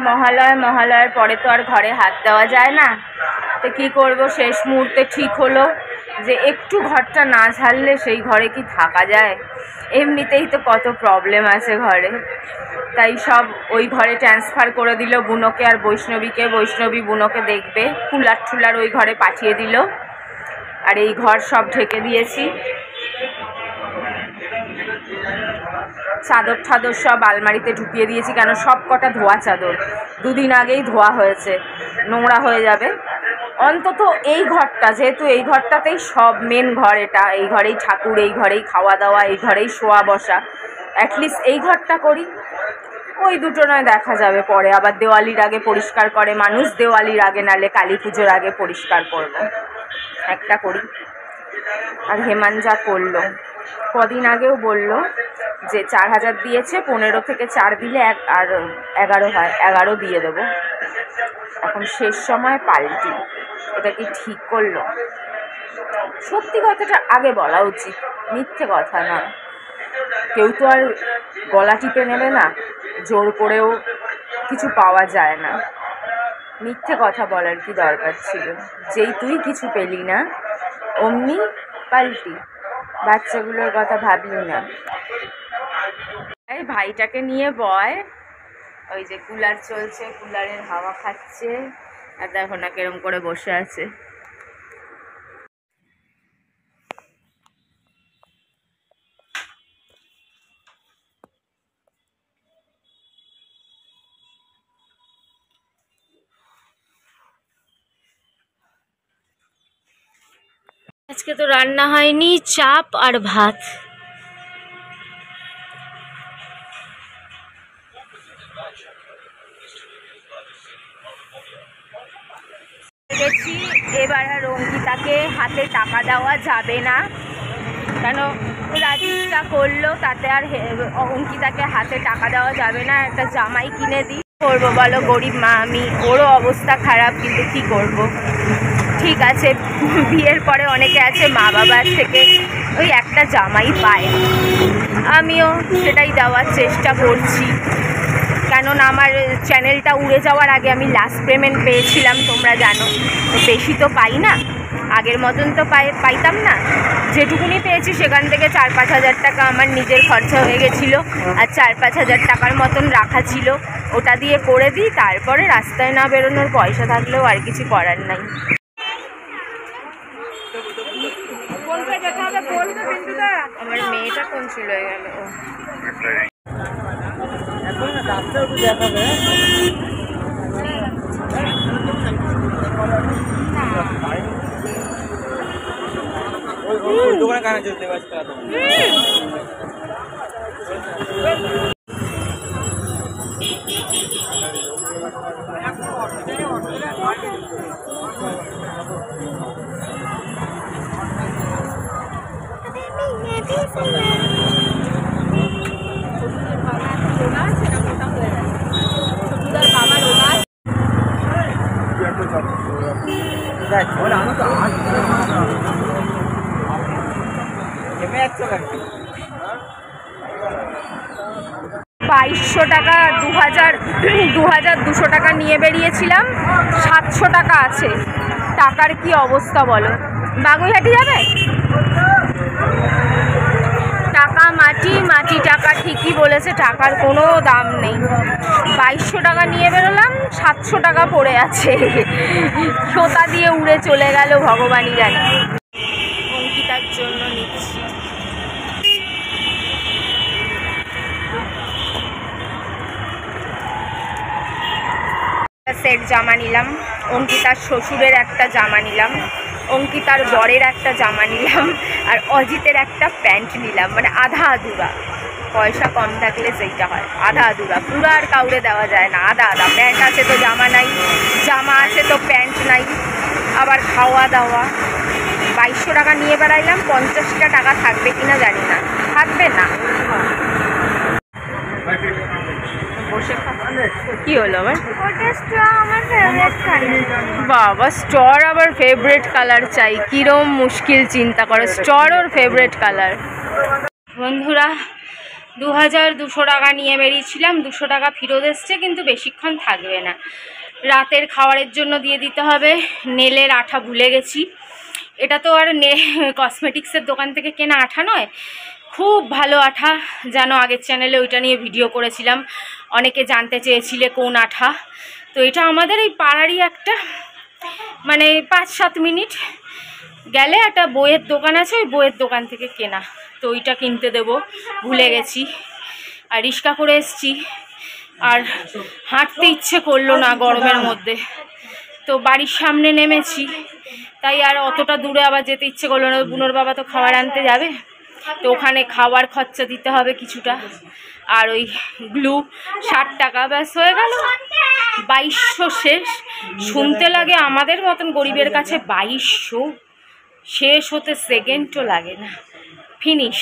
মহালয়ার পরে তো আর ঘরে হাত দেওয়া যায় না। তো কী করবো, শেষ মুহূর্তে ঠিক হলো যে একটু ঘরটা না ঝাড়লে সেই ঘরে কি থাকা যায়। এমনিতেই তো কত প্রবলেম আছে ঘরে, তাই সব ওই ঘরে ট্রান্সফার করে দিল বুনোকে আর বৈষ্ণবীকে। বৈষ্ণবী বুনোকে দেখবে, কুলার ঠুলার ওই ঘরে পাঠিয়ে দিল। আর এই ঘর সব ঢেকে দিয়েছি, চাদর ঠাদর সব আলমারিতে ঢুকিয়ে দিয়েছি, কেন সব কটা ধোয়া চাদর, দুদিন আগেই ধোয়া হয়েছে, নোংরা হয়ে যাবে। অন্তত এই ঘরটা, যেহেতু এই ঘরটাতেই সব মেন ঘর, এটা এই ঘরেই ঠাকুর, এই ঘরেই খাওয়া দাওয়া, এই ঘরেই শোয়া বসা, অ্যাটলিস্ট এই ঘরটা করি। ওই দুটো নয় দেখা যাবে পরে, আবার দেওয়ালির আগে পরিষ্কার করে মানুষ, দেওয়ালির আগে নালে কালী পুজোর আগে পরিষ্কার করব, একটা করি। আর হেমান যা করলো, কদিন আগেও বলল যে 4000 দিয়েছে, 15 থেকে 4 দিলে আর 11 হয়, 11 দিয়ে দেবো। এখন শেষ সময় পাল্টি, এটা কি ঠিক করলো? সত্যি কথাটা আগে বলা উচিত, মিথ্যে কথা নয়। কেউ তো আর গলা টিপে নেবে না, জোর করেও কিছু পাওয়া যায় না। মিথ্যে কথা বলার কি দরকার ছিল? যেই তুই কিছু পেলি না অমনি পাল্টি, বাচ্চাগুলোর কথা ভাবলি না। এই ভাইটাকে নিয়ে বয়, ওই যে কুলার চলছে, কুলারের হাওয়া খাচ্ছে, আর দেখো না কেরম করে বসে আছে। আজকে তো রান্না হয়নি, চাপ আর ভাত। দেখছি এবার আর অঙ্কিতাকে হাতে টাকা দেওয়া যাবে না, কেন রাজিটা করলো, তাতে আর অঙ্কিতাকে হাতে টাকা দেওয়া যাবে না। একটা জামাই কিনে দিই, করবো বলো, গরিব মা আমি, ওরও অবস্থা খারাপ, কিন্তু কি করব। ঠিক আছে, বিয়ের পরে অনেকে আছে মা বাবার থেকে ওই একটা জামাই পায়, আমিও সেটাই দেওয়ার চেষ্টা করছি। কেননা আমার চ্যানেলটা উড়ে যাওয়ার আগে আমি লাস্ট পেমেন্ট পেয়েছিলাম, তোমরা জানো, তো বেশি তো পাই না, আগের মতন তো পাইতাম না। যেটুকুনি পেয়েছি সেখান থেকে 4-5 হাজার টাকা আমার নিজের খরচা হয়ে গেছিলো, আর 4-5 হাজার টাকার মতন রাখা ছিল, ওটা দিয়ে করে দিই। তারপরে রাস্তায় না বেরোনোর পয়সা থাকলেও আর কিছু করার নাই। আমার মেয়েটা কোন ছিল হয়ে গেল, দোকানে কানে চলতে পারছে। $2200 টাকা, 2200 টাকা নিয়ে বেরিয়েছিলাম, 700 টাকা আছে। টাকার কি অবস্থা বলো? বাগুইহাটি যাবে? টাকা মাটি, মাটি টাকা, ঠিকই বলেছে, টাকার কোনো দাম নেই। 2200 টাকা নিয়ে বেরোলাম, 700 টাকা পড়ে আছে, কোথা দিয়ে উড়ে চলে গেল ভগবানই জানে। অঙ্কিতার জন্য নিচ্ছি। সেট জামা নিলাম, অঙ্কিতার শ্বশুরের একটা জামা নিলাম, অঙ্কিতার বরের একটা জামা নিলাম, আর অজিতের একটা প্যান্ট নিলাম, মানে আধা আধুরা। পয়সা কম থাকলে যেইটা হয় আধা আধুরা, পুরো আর কাউরে দেওয়া যায় না, আধা আধা। প্যান্ট আছে তো জামা নাই, জামা আছে তো প্যান্ট নাই, আবার খাওয়া দাওয়া। 2200 টাকা নিয়ে বেড়াইলাম, 50টা টাকা থাকবে কিনা জানি না, থাকবে না। বসে কি হলো আবার? বাবা, স্টর আবার ফেভারিট কালার চাই, কিরম মুশকিল, চিন্তা করো। স্টর ওর ফেভারিট কালার। বন্ধুরা, 2200 টাকা নিয়ে বেরিয়েছিলাম, 200 টাকা ফেরত এসছে, কিন্তু বেশিক্ষণ থাকবে না। রাতের খাবারের জন্য দিয়ে দিতে হবে। নেলের আঠা ভুলে গেছি। এটা তো আর কসমেটিক্সের দোকান থেকে কেনা আঠা নয়, খুব ভালো আঠা, জানো আগের চ্যানেলে ওইটা নিয়ে ভিডিও করেছিলাম, অনেকে জানতে চেয়েছিলে কোন আঠা। তো এটা আমাদের এই পাড়ারই একটা, মানে 5-7 মিনিট গেলে একটা বইয়ের দোকান আছে, ওই বইয়ের দোকান থেকে কেনা। তো ওইটা কিনতে দেবো, ভুলে গেছি। আর রিক্সা করে এসছি, আর হাঁটতে ইচ্ছে করলো না গরমের মধ্যে, তো বাড়ির সামনে নেমেছি, তাই আর অতটা দূরে আবার যেতে ইচ্ছে করলো না। বুনোর বাবা তো খাবার আনতে যাবে, তো ওখানে খাবার খরচা দিতে হবে কিছুটা, আর ওই গ্লু 60 টাকা, ব্যাস হয়ে গেল 2200 শেষ। শুনতে লাগে আমাদের মতন গরিবের কাছে 2200, শেষ হতে সেকেন্ডও লাগে না, ফিনিশ।